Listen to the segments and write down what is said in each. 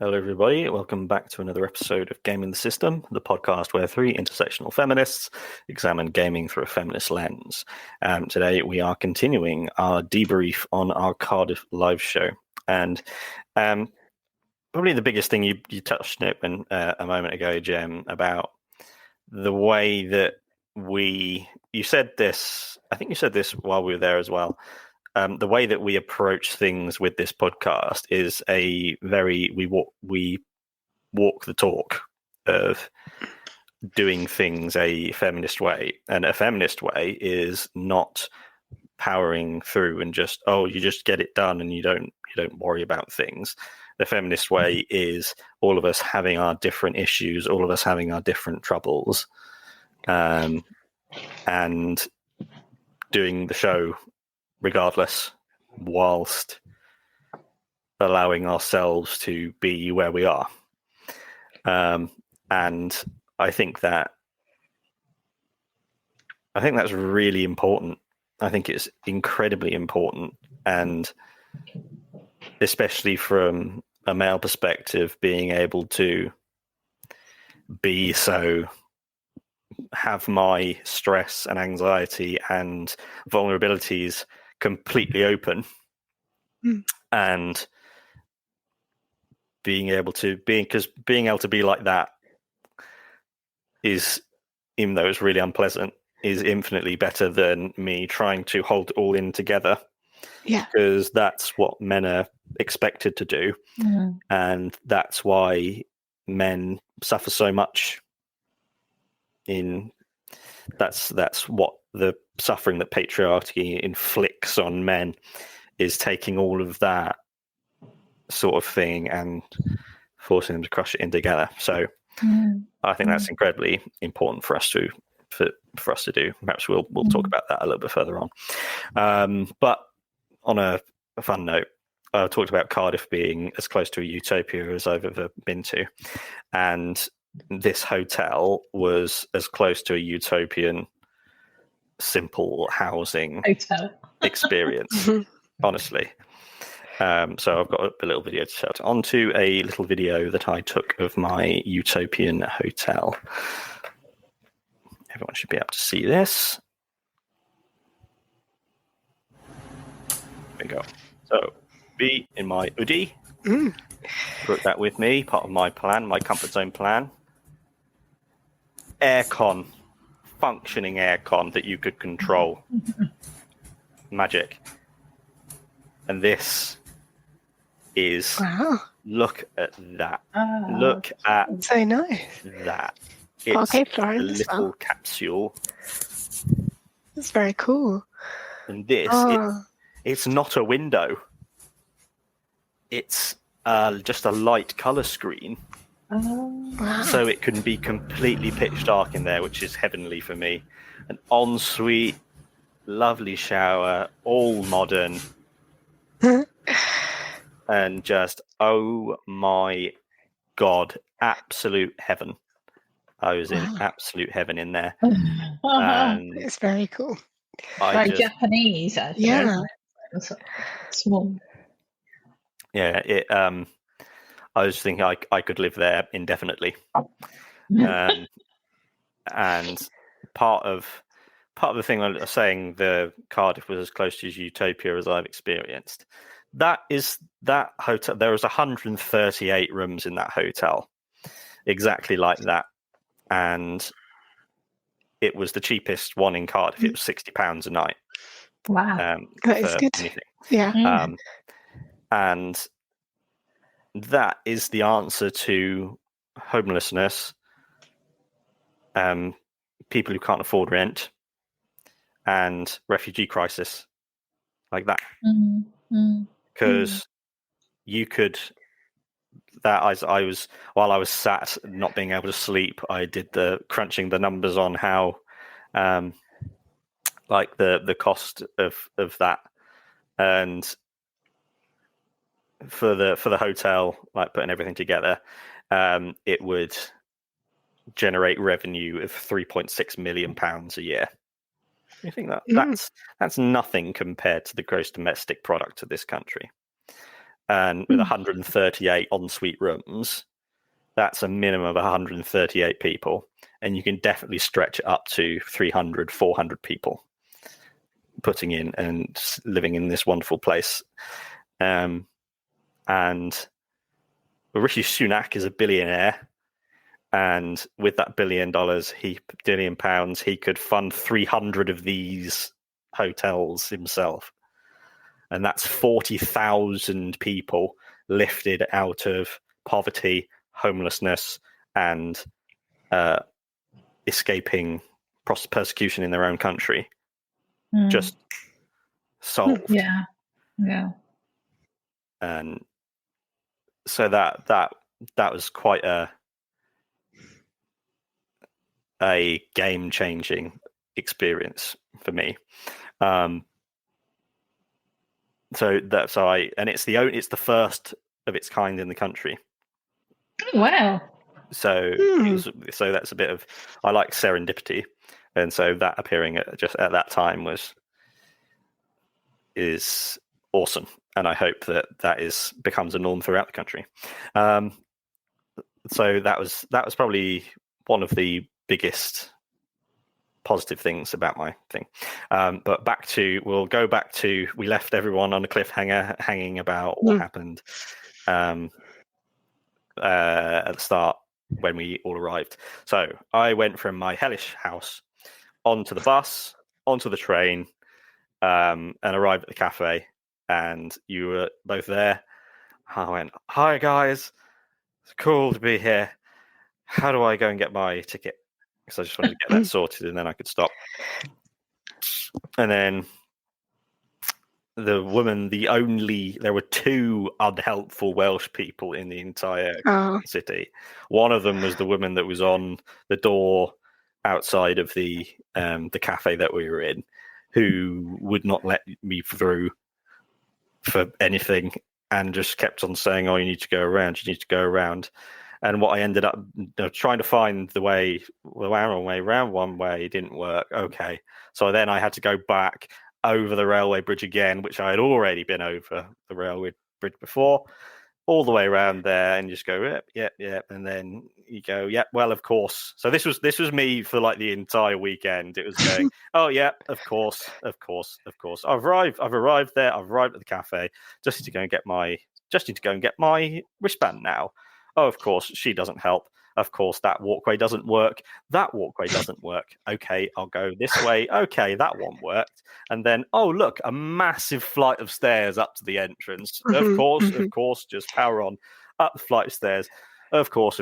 Hello, everybody. Welcome back to another episode of Gaming the System, the podcast where three intersectional feminists examine gaming through a feminist lens. Today, we are continuing our debrief on our Cardiff live show. And probably the biggest thing you touched on it when, a moment ago, Jem, about the way that you said this, I think you said this while we were there as well. The way that we approach things with this podcast is we walk the talk of doing things a feminist way, and a feminist way is not powering through and you just get it done and you don't worry about things. The feminist way is all of us having our different issues, all of us having our different troubles, and doing the show regardless, whilst allowing ourselves to be where we are. And I think that's really important. I think it's incredibly important, and especially from a male perspective, being able to have my stress and anxiety and vulnerabilities completely open, and being able to be like that is, even though it's really unpleasant, is infinitely better than me trying to hold it all in together. Yeah, because that's what men are expected to do, and that's why men suffer so much. That's what the suffering that patriarchy inflicts on men is, taking all of that sort of thing and forcing them to crush it in together. So I think that's incredibly important for us to do. Perhaps we'll talk about that a little bit further on. But on a fun note, I talked about Cardiff being as close to a utopia as I've ever been to, and this hotel was as close to a utopian simple housing experience, honestly. So I've got a little video to shout onto, a little video that I took of my utopian hotel. Everyone should be able to see this. There we go. So, be in my hoodie. Brought that with me, part of my plan, my comfort zone plan. Aircon, functioning aircon that you could control. Magic. And this is, look at that. Look at so nice. that. It's a little capsule. That's very cool. And this, it's not a window. It's just a light color screen. So it can be completely pitch dark in there, which is heavenly for me. An ensuite, lovely shower, all modern. And just, oh my God, absolute heaven. I was in absolute heaven in there. It's very cool. Very Japanese, actually. Yeah. Small. Yeah, I was thinking I could live there indefinitely. And part of the thing I was saying, the Cardiff was as close to utopia as I've experienced. That hotel. There was 138 rooms in that hotel, exactly like that, and it was the cheapest one in Cardiff. It was £60 a night. Wow, that is good. Anything. Yeah, and that is the answer to homelessness, people who can't afford rent, and refugee crisis, like that. Because you could, while I was sat not being able to sleep, I did the crunching the numbers on how, like the cost of that, and for the hotel, like putting everything together, it would generate revenue of £3.6 million a year. You think that's nothing compared to the gross domestic product of this country. and with 138 ensuite rooms, that's a minimum of 138 people, and you can definitely stretch it up to 300, 400 people putting in and living in this wonderful place. And Rishi Sunak is a billionaire, and with that $1 billion pounds, he could fund 300 of these hotels himself, and that's 40,000 people lifted out of poverty, homelessness, and escaping persecution in their own country. Just solved. Yeah. And so that was quite a game-changing experience for me. And it's the first of its kind in the country. Oh, wow. So that's a bit of, I like serendipity, and so that appearing just at that time is awesome, and I hope that becomes a norm throughout the country. So that was probably one of the biggest positive things about my thing. But we'll go back to, we left everyone on a cliffhanger, hanging about what happened at the start when we all arrived. So I went from my hellish house onto the bus, onto the train, and arrived at the cafe, and you were both there. I went, "Hi guys, it's cool to be here. How do I go and get my ticket?" Because I just wanted to get that sorted, and then I could stop. And then the woman, there were two unhelpful Welsh people in the entire city. One of them was the woman that was on the door outside of the cafe that we were in, who would not let me through for anything and just kept on saying, "Oh, you need to go around. And what I ended up trying to find the wrong way around one way didn't work. Okay. So then I had to go back over the railway bridge again, which I had already been over the railway bridge before, all the way around there, and just go, yep. And then you go, yep, well, of course. So this was me for like the entire weekend. It was going, oh, yeah, of course. I've arrived there. I've arrived at the cafe. Just need to go and get my wristband now. Oh, of course, she doesn't help. Of course, that walkway doesn't work. That walkway doesn't work. Okay, I'll go this way. Okay, that one worked. And then, oh, look, a massive flight of stairs up to the entrance. Of course, just power on. Up the flight of stairs. Of course.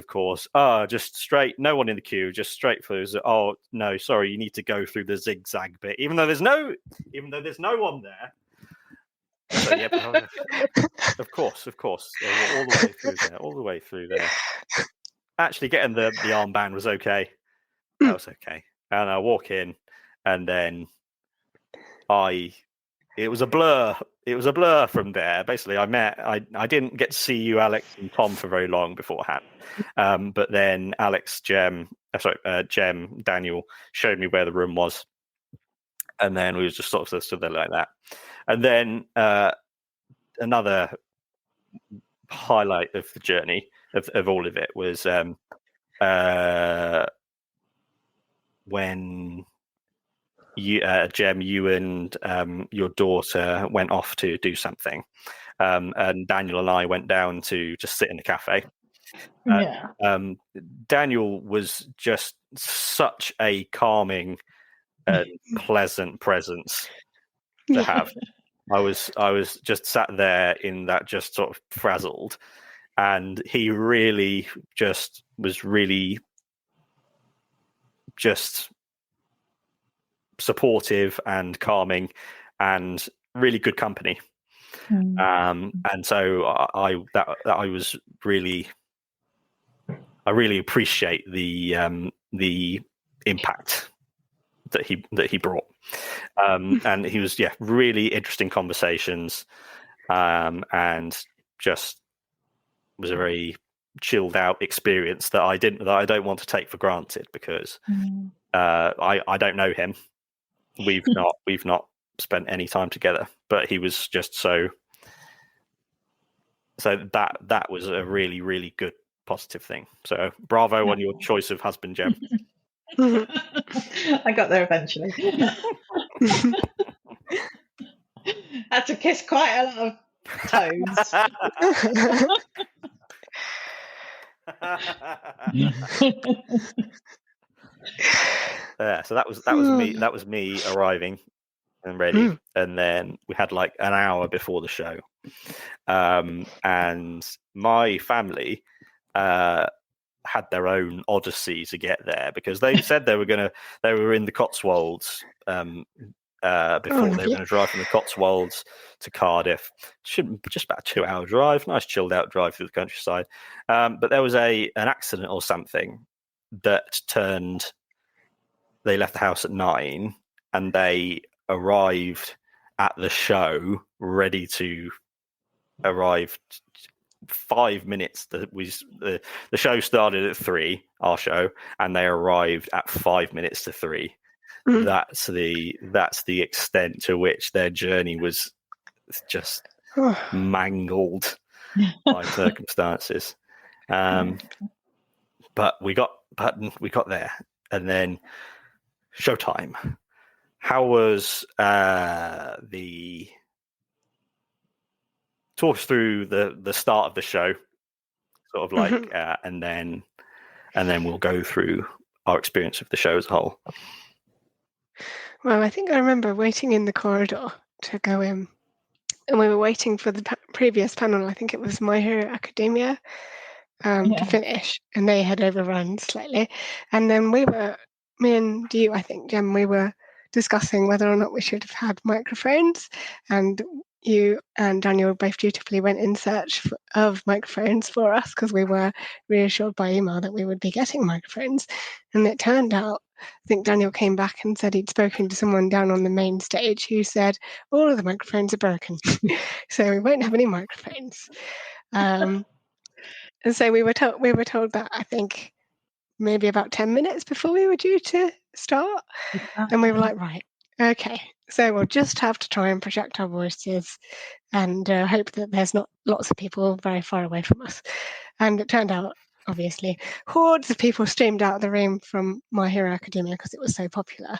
Just straight, no one in the queue, just straight through. Oh, no, sorry, you need to go through the zigzag bit, even though there's no one there. So, yeah, of course. All the way through there. Actually, getting the armband was okay. That was okay. And I walk in, and then it was a blur. It was a blur from there. Basically, I didn't get to see you, Alex, and Tom for very long beforehand. But then Jem, Daniel showed me where the room was. And then we was just sort of stood there like that. And then another highlight of the journey of all of it was when Jem, you and your daughter went off to do something, and Daniel and I went down to just sit in the cafe. Daniel was just such a calming and pleasant presence to have. I was just sat there in that, just sort of frazzled, and he really was really just supportive and calming and really good company. And so I really appreciate the impact that he brought. And he was really interesting conversations, and just was a very chilled out experience that I don't want to take for granted, because I don't know him. We've not spent any time together, but he was just so So that was a really, really good positive thing. So bravo on your choice of husband, Jem. I got there eventually. Had to kiss quite a lot of toes. Yeah, so that was me. That was me arriving and ready, and then we had like an hour before the show, and my family had their own Odyssey to get there because they said they were in the Cotswolds before they were going to drive from the Cotswolds to Cardiff. Just about a 2-hour drive, nice chilled out drive through the countryside. But there was an accident or something that turned. They left the house at 9 and they arrived at the show ready to arrive 5 minutes. The show started at 3, our show, and they arrived at 5 minutes to 3. That's the extent to which their journey was just mangled by circumstances. But we got there, and then showtime. How was the talk us through the start of the show, sort of like, and then we'll go through our experience of the show as a whole. Well, I think I remember waiting in the corridor to go in, and we were waiting for the previous panel. I think it was My Hero Academia to finish, and they had overrun slightly. And then me and you, I think, Jem, we were discussing whether or not we should have had microphones, and you and Daniel both dutifully went in search of microphones for us because we were reassured by email that we would be getting microphones. And it turned out, I think Daniel came back and said he'd spoken to someone down on the main stage who said all of the microphones are broken, so we won't have any microphones. And so we were told that, I think, maybe about 10 minutes before we were due to start. And we were like, right, okay, so we'll just have to try and project our voices and hope that there's not lots of people very far away from us. And it turned out, obviously, hordes of people streamed out of the room from My Hero Academia because it was so popular.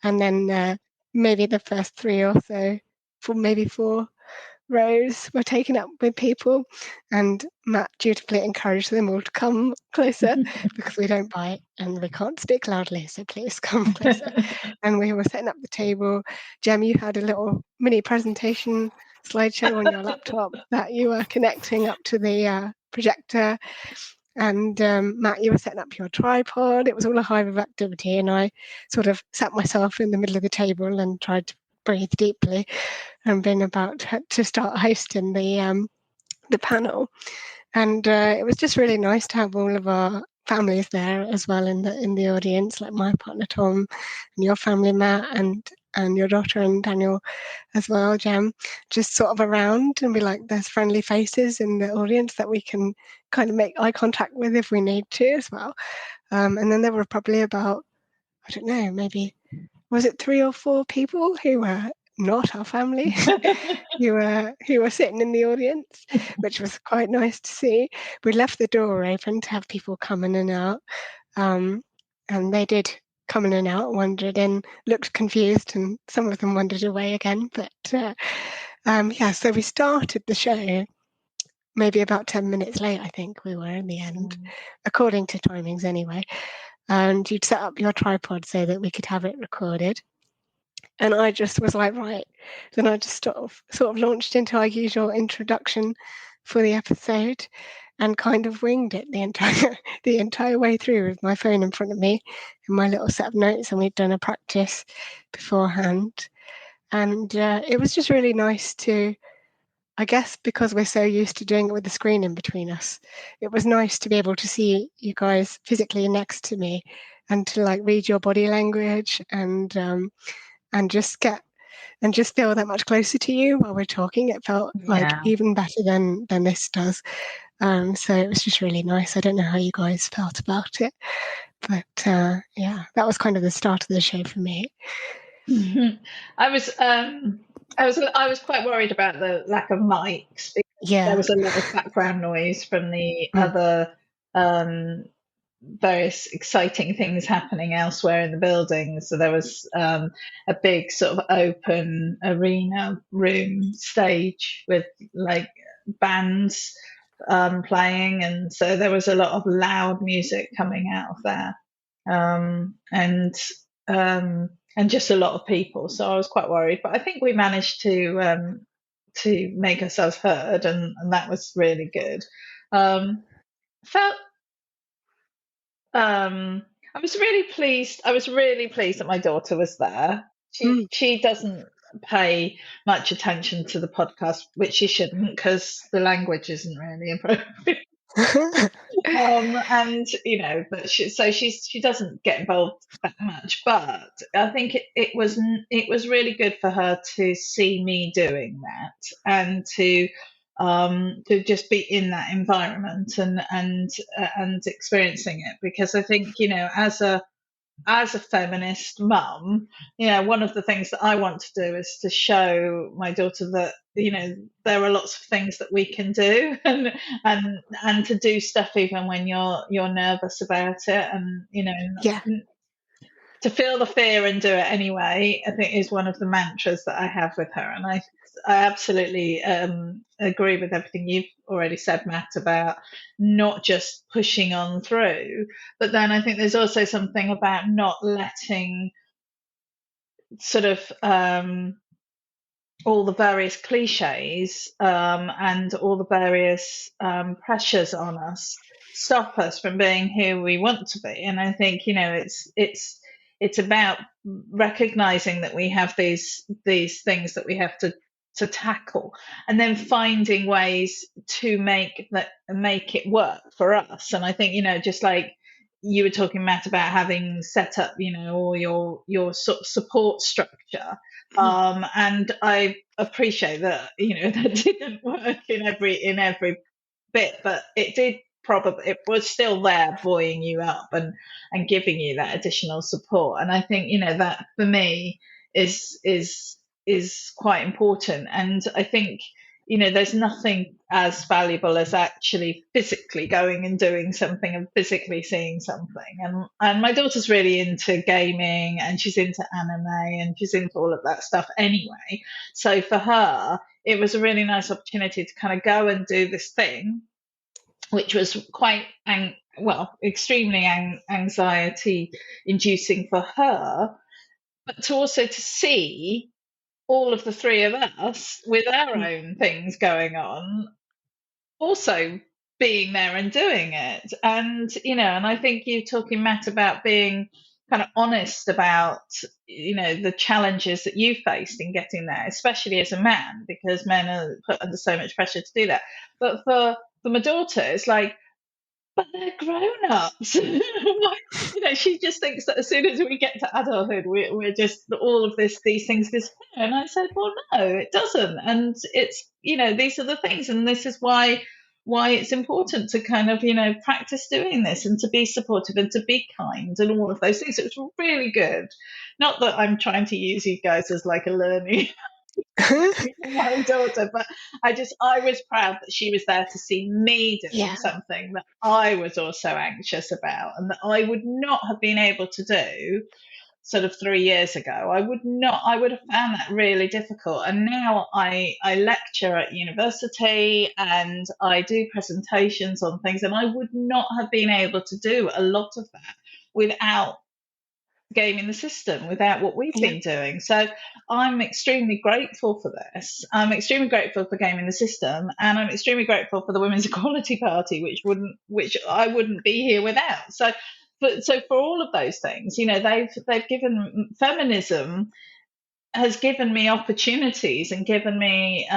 And then maybe the first 3 or so, maybe 4 rows were taken up with people, and Matt dutifully encouraged them all to come closer because we don't bite and we can't speak loudly, so please come closer. And we were setting up the table. Jem, you had a little mini presentation slideshow on your laptop that you were connecting up to the projector. And Matt, you were setting up your tripod. It was all a hive of activity, and I sort of sat myself in the middle of the table and tried to breathe deeply and been about to start hosting the panel. And it was just really nice to have all of our families there as well in the audience, like my partner Tom and your family Matt and your daughter and Daniel as well, Jem, just sort of around and be like, there's friendly faces in the audience that we can kind of make eye contact with if we need to as well. And then there were probably about, I don't know, maybe, was it 3 or 4 people who were not our family who were sitting in the audience, which was quite nice to see. We left the door open to have people come in and out, and they did come in and out, wandered in, looked confused, and some of them wandered away again. But so we started the show maybe about 10 minutes late, I think we were in the end, according to timings anyway. And you'd set up your tripod so that we could have it recorded. And I just was like, right. Then I just sort of launched into our usual introduction for the episode and kind of winged it the entire way through with my phone in front of me and my little set of notes. And we'd done a practice beforehand. And it was just really nice to, I guess, because we're so used to doing it with the screen in between us, it was nice to be able to see you guys physically next to me and to like read your body language and just feel that much closer to you while we're talking. It felt like even better than this does. So it was just really nice. I don't know how you guys felt about it, but that was kind of the start of the show for me. I was quite worried about the lack of mics there was a lot of background noise from the other various exciting things happening elsewhere in the building. So there was a big sort of open arena room stage with like bands playing, and so there was a lot of loud music coming out of there, and just a lot of people. So I was quite worried, but I think we managed to make ourselves heard, and that was really good. Felt I was really pleased. I was really pleased that my daughter was there. She doesn't pay much attention to the podcast, which she shouldn't, because the language isn't really appropriate. And but she doesn't get involved that much. But I think it was really good for her to see me doing that, and to just be in that environment and experiencing it, because I think as a feminist mum, one of the things that I want to do is to show my daughter that there are lots of things that we can do, and to do stuff even when you're nervous about it, and to feel the fear and do it anyway, I think is one of the mantras that I have with her. And I absolutely agree with everything you've already said, Matt, about not just pushing on through, but then I think there's also something about not letting sort of all the various cliches and all the various pressures on us stop us from being who we want to be. And I think it's about recognizing that we have these things that we have to tackle, and then finding ways to make it work for us. And I think just like you were talking, Matt, about having set up all your sort of support structure, and I appreciate that that didn't work in every bit, but it was still there, buoying you up and giving you that additional support. And I think that for me is quite important. And I think there's nothing as valuable as actually physically going and doing something and physically seeing something. And my daughter's really into gaming, and she's into anime, and she's into all of that stuff anyway. So for her, it was a really nice opportunity to kind of go and do this thing, which was quite extremely anxiety inducing for her, but to see all of the three of us with our own things going on also being there and doing it. And and I think you talking, Matt, about being kind of honest about the challenges that you faced in getting there, especially as a man, because men are put under so much pressure to do that. But for my daughter, it's like, but they're grown-ups. She just thinks that as soon as we get to adulthood, we're just all of these things disappear. And I said, well, no, it doesn't. And it's these are the things, and this is why it's important to kind of practice doing this, and to be supportive, and to be kind, and all of those things. It was really good. Not that I'm trying to use you guys as like a learning my daughter, but I was proud that she was there to see me doing something that I was also anxious about, and that I would not have been able to do sort of 3 years ago. I would have found that really difficult. And now I lecture at university, and I do presentations on things, and I would not have been able to do a lot of that without gaming the system, without what we've been doing. So I'm extremely grateful for this. I'm extremely grateful for gaming the system, and I'm extremely grateful for the Women's Equality Party, which I wouldn't be here without. So for all of those things, they've given feminism has given me opportunities and given me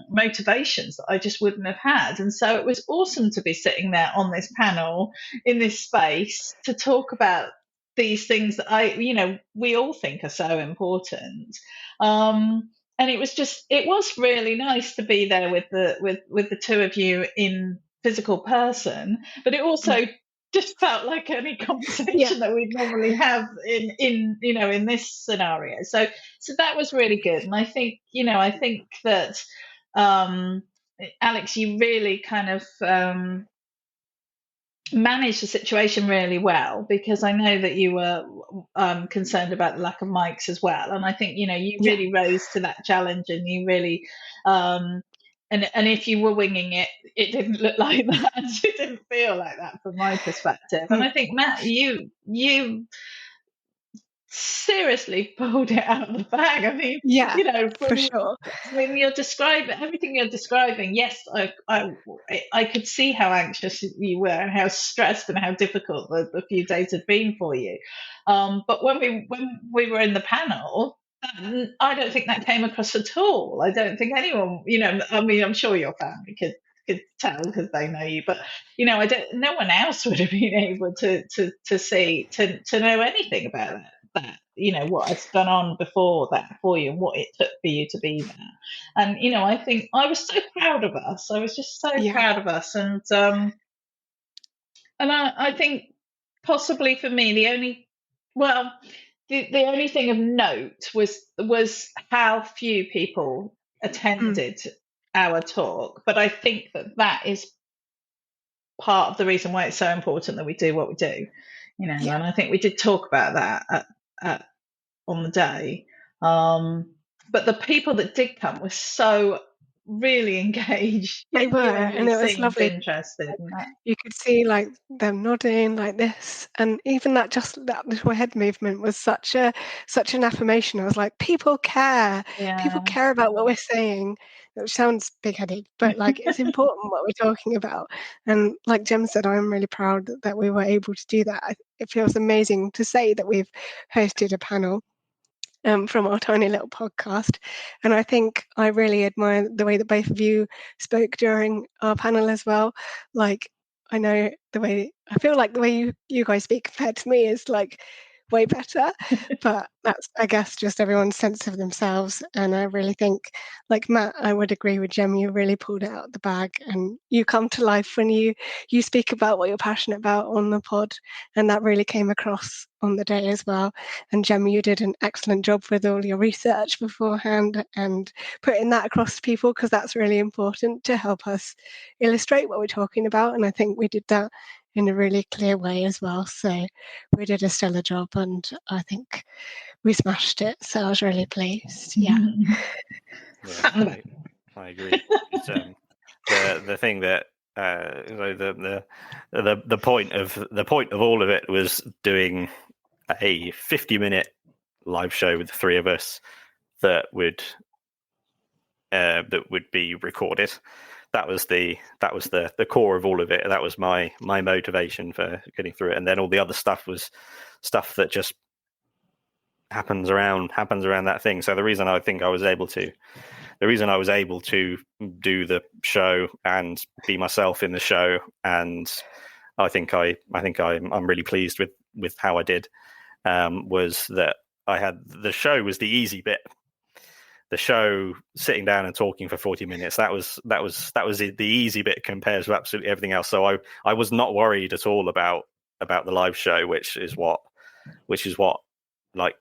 motivations that I just wouldn't have had. And so it was awesome to be sitting there on this panel in this space to talk about these things that we all think are so important. And it was really nice to be there with the two of you in physical person, but it also just felt like any conversation that we'd normally have in this scenario. So that was really good. And I think that Alex, you really kind of managed the situation really well, because I know that you were concerned about the lack of mics as well, and I think you really rose to that challenge, and you really and if you were winging it, it didn't look like that. It didn't feel like that from my perspective. And I think, Matt, you seriously pulled it out of the bag. I mean, for sure. I mean, you're describing everything you're describing. Yes, I could see how anxious you were and how stressed and how difficult the few days had been for you. But when we were in the panel, I don't think that came across at all. I don't think anyone, I mean, I'm sure your family could tell because they know you, but no one else would have been able to see to know anything about that, what has gone on before that for you and what it took for you to be there. And I think I was so proud of us. I was just so proud of us. And I think possibly for me the only thing of note was how few people attended our talk. But I think that is part of the reason why it's so important that we do what we do, and I think we did talk about that on the day. But the people that did come were so really engaged. They were, and it was lovely. Interested in that. You could see like them nodding like this, and even that little head movement was such an affirmation. I was like, people care. People care about what we're saying. Which sounds big-headed, but like it's important what we're talking about. And like Jem said, I'm really proud that we were able to do that. It feels amazing to say that we've hosted a panel from our tiny little podcast. And I think I really admire the way that both of you spoke during our panel as well. Like, I feel like the way you guys speak compared to me is like way better, but that's, I guess, just everyone's sense of themselves. And I really think, like Matt, I would agree with Jem, you really pulled it out of the bag, and you come to life when you speak about what you're passionate about on the pod, and that really came across on the day as well. And Jem, you did an excellent job with all your research beforehand and putting that across to people, because that's really important to help us illustrate what we're talking about. And I think we did that in a really clear way as well. So we did a stellar job, and I think we smashed it. So I was really pleased. Yeah, I agree. It's, the thing that the point of all of it was doing a 50-minute live show with the three of us that would be recorded. That was the core of all of it. That was my motivation for getting through it. And then all the other stuff was stuff that just happens around that thing. So the reason I was able to do the show and be myself in the show, and I'm really pleased with how I did, was that the show was the easy bit. The show, sitting down and talking for 40 minutes, that was the easy bit compared to absolutely everything else. So I was not worried at all about the live show, which is what like,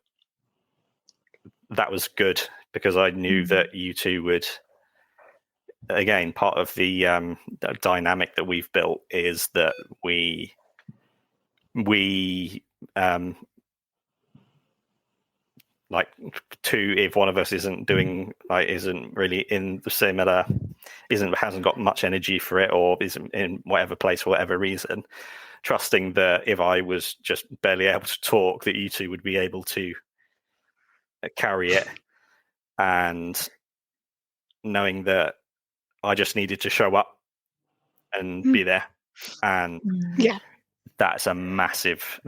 that was good, because I knew that you two would, again, part of the dynamic that we've built is that we like, if one of us isn't really in the similar, hasn't got much energy for it, or isn't in whatever place for whatever reason, trusting that if I was just barely able to talk, that you two would be able to carry it, and knowing that I just needed to show up and be there. And that's a massive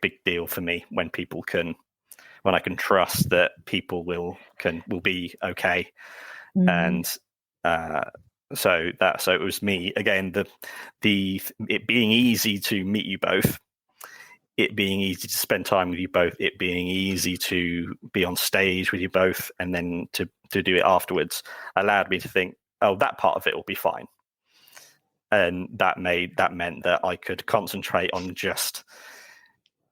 big deal for me when I can trust that people will be okay. And so it was me again, it being easy to meet you both, it being easy to spend time with you both, it being easy to be on stage with you both, and then to do it afterwards allowed me to think, oh, that part of it will be fine. And that meant that I could concentrate on just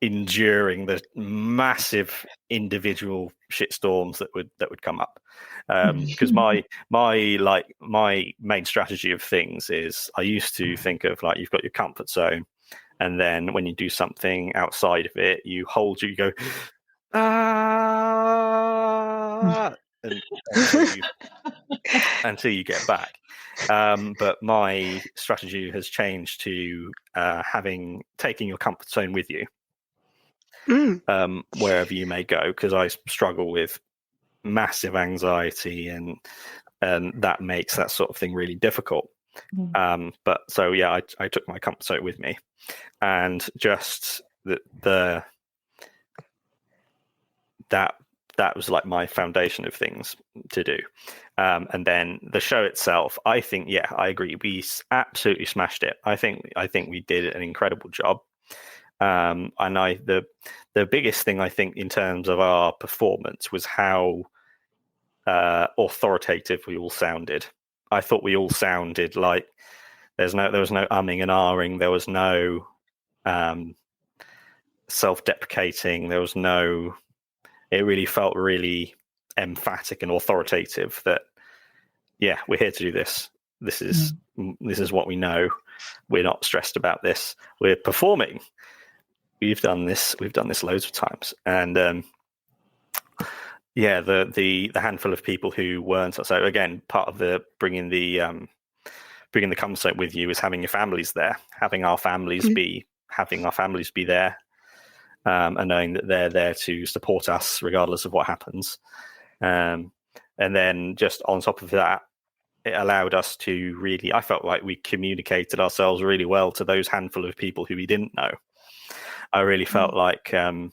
enduring the massive individual shitstorms that would come up. Because my main strategy of things is, I used to think of like, you've got your comfort zone, and then when you do something outside of it, you go and until you get back. But my strategy has changed to taking your comfort zone with you wherever you may go, because I struggle with massive anxiety, and that makes that sort of thing really difficult. But so yeah, I took my comfort zone with me, and just that was like my foundation of things to do. And then the show itself, I think, yeah, I agree, we absolutely smashed it. I think we did an incredible job. And the biggest thing, I think, in terms of our performance was how authoritative we all sounded. I thought we all sounded like there was no umming and ahhing. There was no self-deprecating. There was no. It really felt really emphatic and authoritative that, yeah, we're here to do this. This is what we know. We're not stressed about this. We're performing. We've done this loads of times. And yeah, the handful of people who weren't. So again, part of the bringing the comfort with you is having your families there, having our families be there. And knowing that they're there to support us regardless of what happens. And then just on top of that, it allowed us to really, I felt like we communicated ourselves really well to those handful of people who we didn't know. I really felt like getting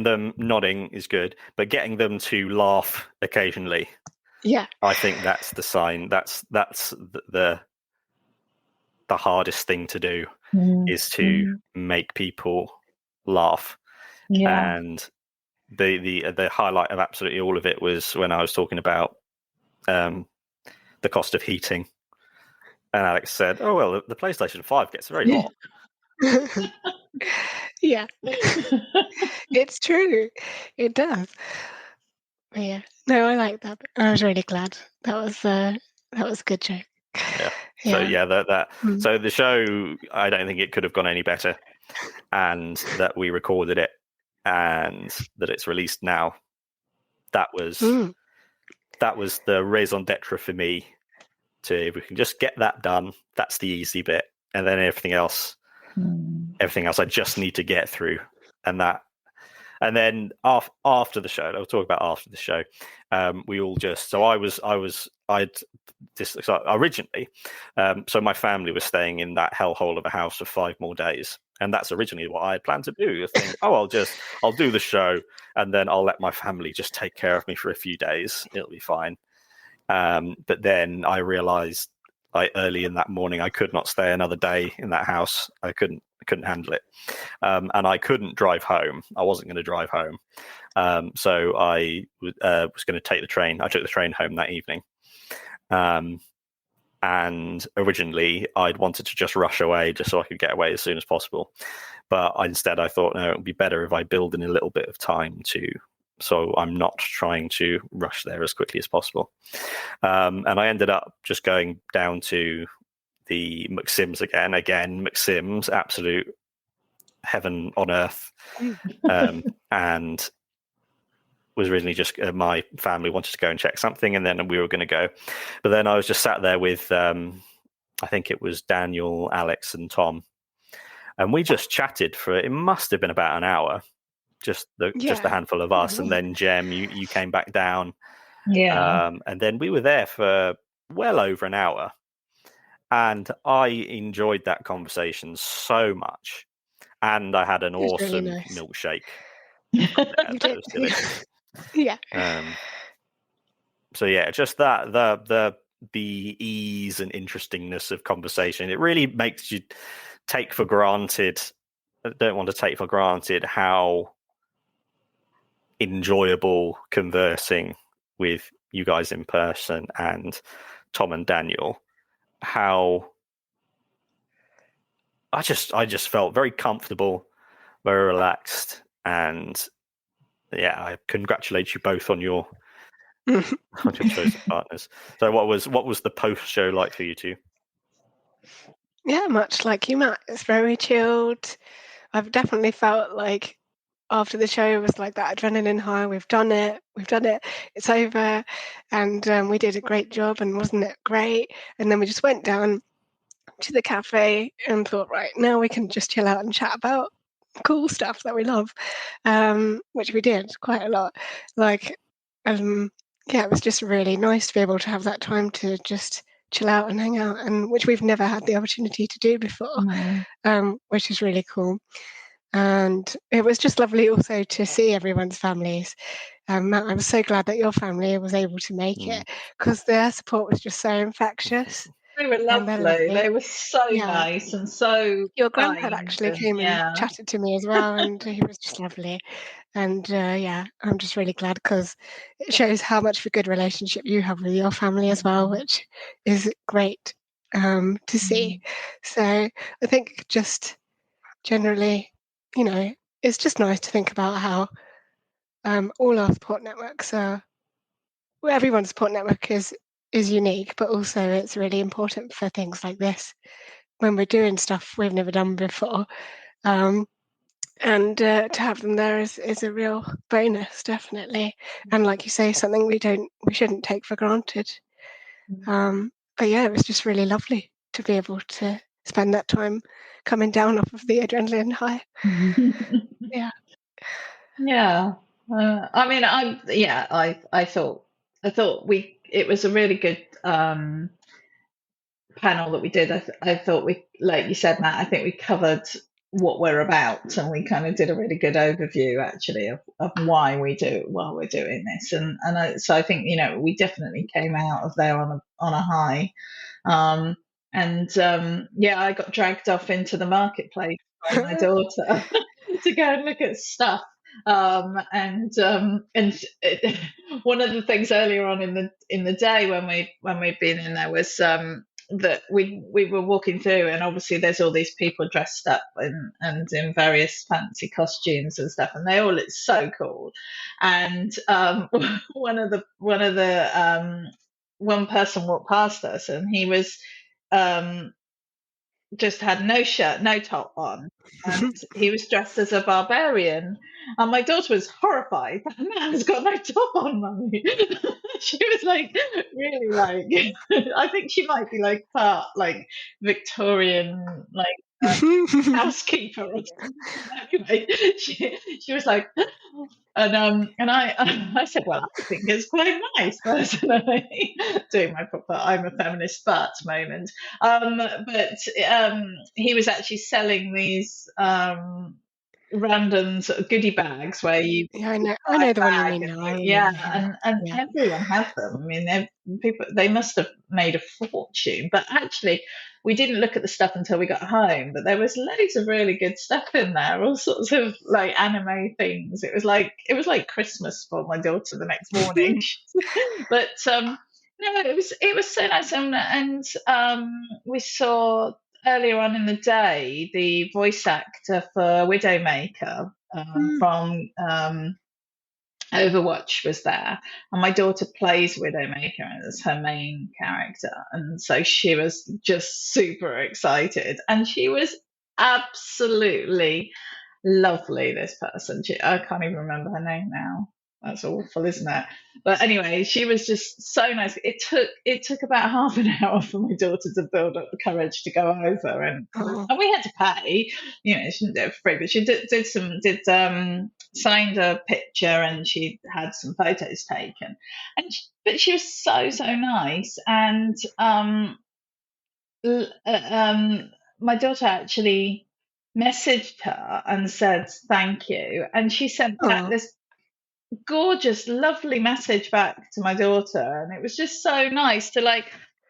them nodding is good, but getting them to laugh occasionally, yeah, I think that's the sign. That's the hardest thing to do, is to make people laugh. And the highlight of absolutely all of it was when I was talking about the cost of heating, and Alex said, "Oh well, the PlayStation 5 gets very hot." Yeah, it's true. It does. But yeah, no, I like that. I was really glad. That was a good joke. Yeah. So yeah, so the show, I don't think it could have gone any better, and that we recorded it and that it's released now. That was the raison d'etre for me. If we can just get that done, that's the easy bit, and then everything else I just need to get through. And then after the show, I'll talk about after the show. We all just, so originally, so my family was staying in that hellhole of a house for 5 more days, and that's originally what I had planned to do. I think, I'll do the show, and then I'll let my family just take care of me for a few days. It'll be fine. But then I realized, early in that morning, I could not stay another day in that house. I couldn't handle it, and I couldn't drive home. I wasn't going to drive home, so I was going to take the train. I took the train home that evening, and originally I'd wanted to just rush away just so I could get away as soon as possible. But instead I thought, no, it would be better if I build in a little bit of time so I'm not trying to rush there as quickly as possible. And I ended up just going down to the McSims again. McSims, absolute heaven on earth. And was originally just my family wanted to go and check something, and then we were going to go. But then I was just sat there with, I think it was Daniel, Alex, and Tom. And we just chatted for, it must have been about an hour. Just a handful of us, and then Jem, you came back down, and then we were there for well over an hour, and I enjoyed that conversation so much, and I had an awesome really nice milkshake. Yeah. So yeah, just that the ease and interestingness of conversation, it really makes you take for granted. I don't want to take for granted how enjoyable conversing with you guys in person, and Tom and Daniel, how I just felt very comfortable, very relaxed, and yeah, I congratulate you both on your chosen partners. So what was the post show like for you two? Yeah, much like you, Matt. It's very chilled. I've definitely felt like after the show was like that adrenaline high. We've done it. It's over, and we did a great job. And wasn't it great? And then we just went down to the cafe and thought, right, now we can just chill out and chat about cool stuff that we love, which we did quite a lot. Like, yeah, it was just really nice to be able to have that time to just chill out and hang out, and which we've never had the opportunity to do before, which is really cool. And it was just lovely also to see everyone's families. Matt, I was so glad that your family was able to make it, because their support was just so infectious. They were lovely. They were so nice and so Your kind. granddad actually came and chatted to me as well, and he was just lovely. And yeah, I'm just really glad, because it shows how much of a good relationship you have with your family as well, which is great to see. So I think just generally, it's just nice to think about how all our support networks are. Well, everyone's support network is unique, but also it's really important for things like this when we're doing stuff we've never done before. And to have them there is a real bonus, definitely. And like you say, something we shouldn't take for granted. But yeah, it was just really lovely to be able to spend that time coming down off of the adrenaline high. Yeah. Yeah. I mean, I thought it was a really good panel that we did. I thought we, like you said, Matt, I think we covered what we're about, and we kind of did a really good overview actually of why we're doing this, so I think we definitely came out of there on a high. I got dragged off into the marketplace by my daughter to go and look at stuff. One of the things earlier on in the day when we'd been in there was that we were walking through, and obviously there's all these people dressed up and in various fancy costumes and stuff, and they all look so cool. And one person walked past us, and he was just had no shirt, no top on, and he was dressed as a barbarian. And my daughter was horrified. That man's got no top on, mummy. She was like, really, like, I think she might be like part like Victorian, like housekeeper or something. Anyway, she was like, and I said, well, I think it's quite nice personally, doing my proper I'm a feminist but moment. But he was actually selling these random sort of goodie bags where you I know the one you mean now. and everyone had them. I mean, they must have made a fortune, but actually we didn't look at the stuff until we got home, but there was loads of really good stuff in there, all sorts of like anime things. It was like Christmas for my daughter the next morning. But no, it was so nice. And we saw earlier on in the day the voice actor for Widowmaker from Overwatch was there, and my daughter plays Widowmaker as her main character, and so she was just super excited, and she was absolutely lovely. This person, I can't even remember her name now. That's awful, isn't it? But anyway, she was just so nice. It took about half an hour for my daughter to build up the courage to go over, and we had to pay. She didn't do it for free, but she signed a picture, and she had some photos taken, but she was so nice. And my daughter actually messaged her and said thank you, and she sent back this gorgeous, lovely message back to my daughter, and it was just so nice to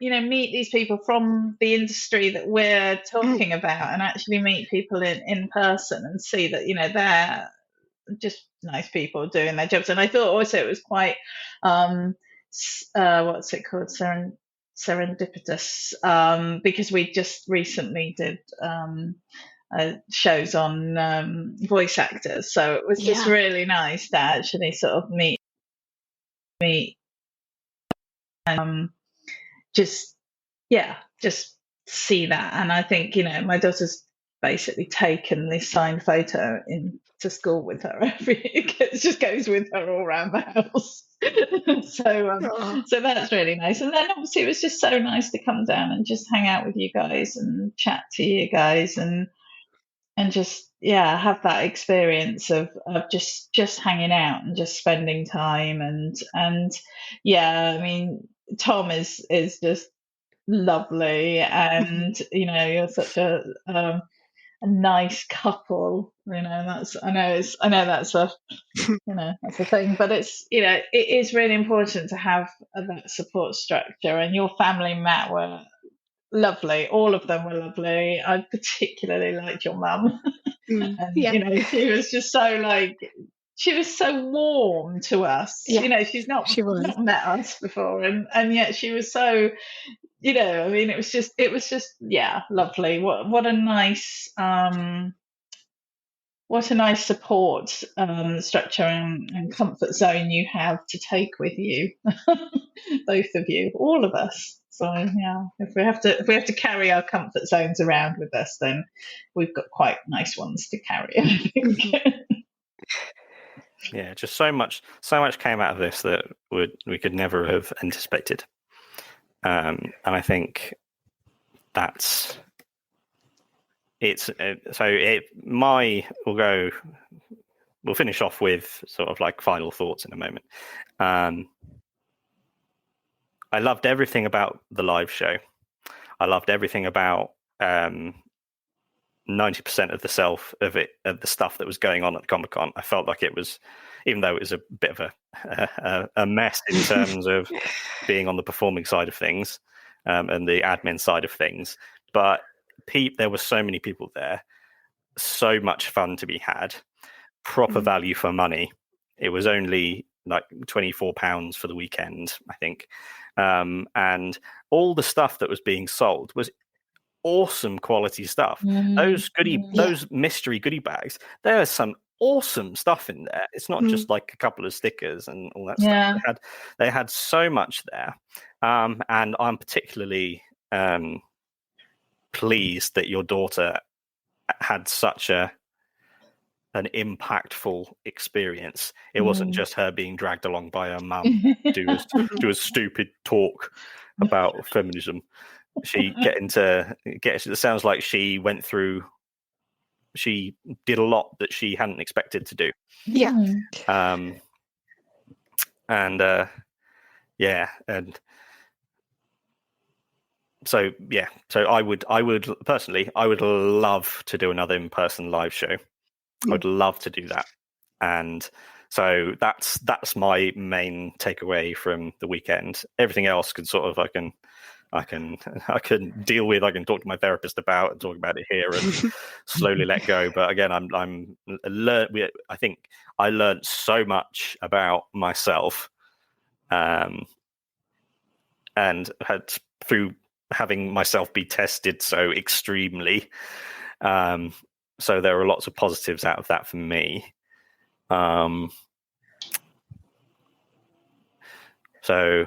meet these people from the industry that we're talking about, and actually meet people in person and see that they're just nice people doing their jobs. And I thought also it was quite what's it called, serendipitous because we just recently did shows on voice actors, so it was just really nice to actually sort of meet and just see that. And I think, my daughter's basically taken this signed photo into school with her it just goes with her all around the house. So that's really nice. And then obviously it was just so nice to come down and just hang out with you guys and chat to you guys and just have that experience of just hanging out and just spending time and I mean, Tom is just lovely, and you're such a nice couple. I know that's a that's a thing, but it's it is really important to have that support structure. And your family, Matt, were lovely. All of them were lovely. I particularly liked your mum. And she was just so she was so warm to us. She's not met us before, and yet she was so I mean, it was just lovely. What a nice support structure and comfort zone you have to take with you, both of you, all of us. So if we have to carry our comfort zones around with us, then we've got quite nice ones to carry, I think. Yeah, just so much came out of this that we could never have anticipated. And I think that's we'll finish off with sort of like final thoughts in a moment. I loved everything about the live show. I loved everything about 90% of the stuff that was going on at the Comic-Con. I felt like it was, even though it was a bit of a mess in terms of being on the performing side of things and the admin side of things, but there were so many people there, so much fun to be had, proper value for money. It was only like £24 for the weekend, I think. And all the stuff that was being sold was awesome quality stuff. Those mystery goodie bags, there's some awesome stuff in there. It's not just like a couple of stickers and all that stuff. They had so much there. And I'm particularly pleased that your daughter had such an impactful experience. It wasn't just her being dragged along by her mum do a stupid talk about feminism. It sounds like she did a lot that she hadn't expected to do. So I would personally, I would love to do another in-person live show. I would love to do that. And so that's my main takeaway from the weekend. Everything else can sort of I can deal with. I can talk to my therapist about and talk about it here and slowly let go. But again, I think I learned so much about myself, and had through having myself be tested so extremely. So there are lots of positives out of that for me. So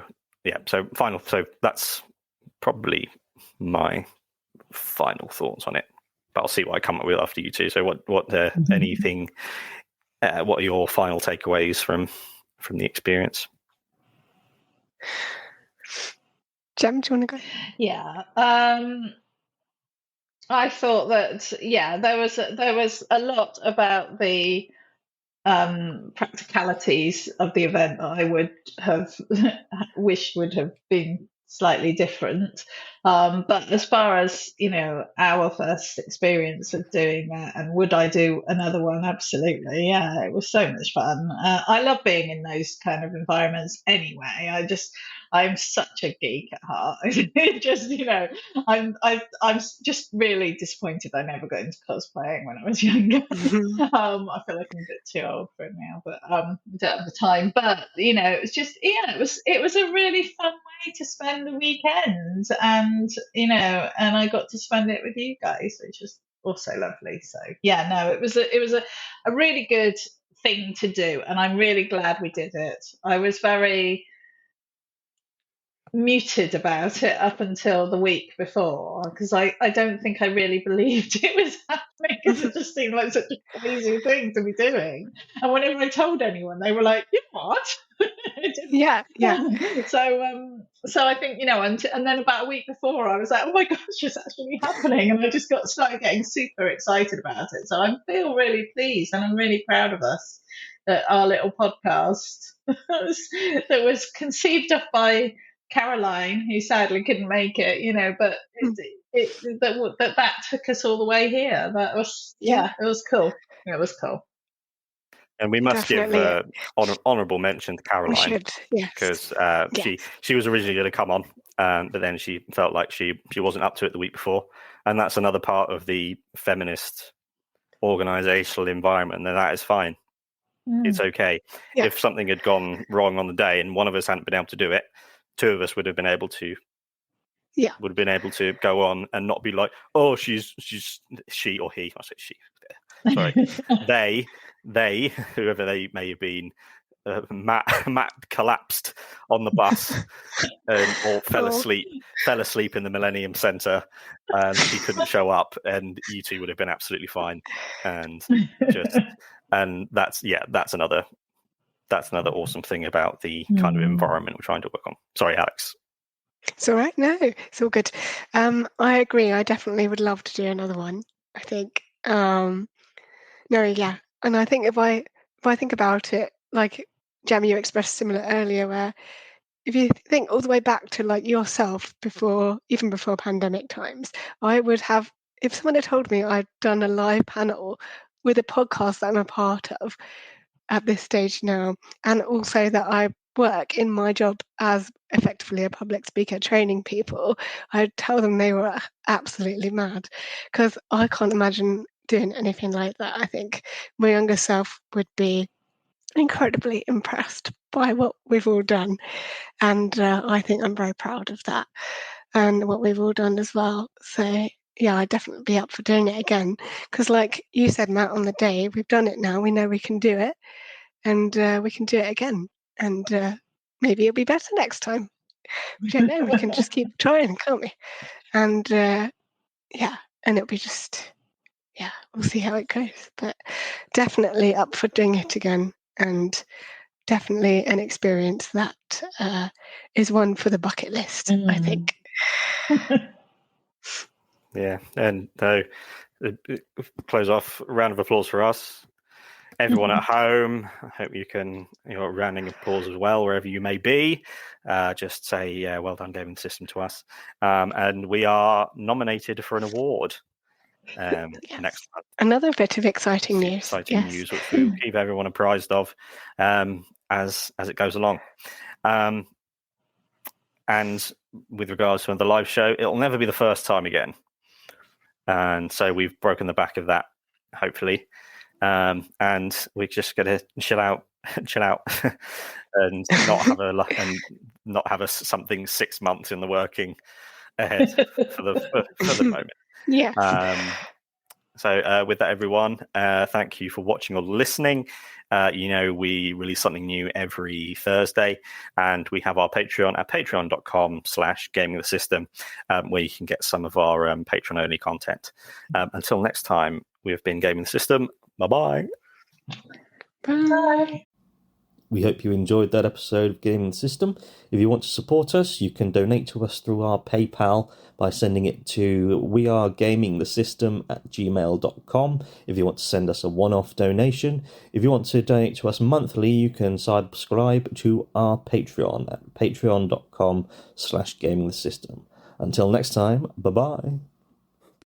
that's probably my final thoughts on it. But I'll see what I come up with after you two. So what are your final takeaways from the experience? Jem, do you want to go? Yeah. I thought that there was a lot about the practicalities of the event that I would have wished would have been slightly different. But as far as our first experience of doing that, and would I do another one? Absolutely, yeah. It was so much fun. I love being in those kind of environments anyway. I'm such a geek at heart. Just, I'm just really disappointed I never got into cosplaying when I was younger. I feel like I'm a bit too old for it now, but I don't have the time. But it was just, it was a really fun way to spend the weekend, and and I got to spend it with you guys, which was also lovely. So yeah, no, it was a really good thing to do, and I'm really glad we did it. I was very muted about it up until the week before, because I don't think I really believed it was happening, because it just seemed like such a crazy thing to be doing. And whenever I told anyone, they were like, "You what?" Yeah. So I think, and then about a week before, I was like, "Oh my gosh, it's actually happening!" And I just started getting super excited about it. So I feel really pleased, and I'm really proud of us, that our little podcast that was conceived of by Caroline, who sadly couldn't make it, but that took us all the way here. That was, it was cool. It was cool. And we must Definitely. give honourable mention to Caroline. We should, yes. Because she was originally going to come on, but then she felt like she wasn't up to it the week before. And that's another part of the feminist organisational environment, and that is fine. It's okay. Yeah. If something had gone wrong on the day and one of us hadn't been able to do it, two of us would have been able to go on and not be like, oh, she's she or he, I say she, sorry, they whoever they may have been, Matt collapsed on the bus or fell asleep in the Millennium Centre, and he couldn't show up, and you two would have been absolutely fine. And that's another awesome thing about the kind of environment we're trying to work on. Sorry, Alex. It's all right. No, it's all good. I agree. I definitely would love to do another one. I think. And I think if I think about it, like Jam, you expressed similar earlier, where if you think all the way back to like yourself before pandemic times, I would have, if someone had told me I'd done a live panel with a podcast that I'm a part of at this stage now, and also that I work in my job as effectively a public speaker training people, I'd tell them they were absolutely mad, because I can't imagine doing anything like that. I think my younger self would be incredibly impressed by what we've all done, and I think I'm very proud of that and what we've all done as well. So yeah, I'd definitely be up for doing it again, because like you said, Matt, on the day, we've done it now, we know we can do it, and we can do it again, and maybe it'll be better next time. We don't know, we can just keep trying, can't we? And and it'll be just, we'll see how it goes, but definitely up for doing it again, and definitely an experience that is one for the bucket list, I think. Yeah, and close off, round of applause for us. Everyone at home, I hope you can, rounding applause as well, wherever you may be. Just say, well done, Gaming the System to us. And we are nominated for an award next month. Another bit of exciting news. News, which we'll keep everyone apprised of as it goes along. And with regards to the live show, it'll never be the first time again. And so we've broken the back of that, hopefully. And we're just going to chill out and not have something 6 months in the working ahead for the moment. Yeah. So with that, everyone, thank you for watching or listening. We release something new every Thursday, and we have our Patreon at patreon.com/gamingthesystem, where you can get some of our Patreon-only content. Until next time, we have been Gaming the System. Bye-bye. Bye. We hope you enjoyed that episode of Gaming the System. If you want to support us, you can donate to us through our PayPal by sending it to wearegamingthesystem@gmail.com if you want to send us a one-off donation. If you want to donate to us monthly, you can subscribe to our Patreon at patreon.com/gamingthesystem. Until next time, bye-bye.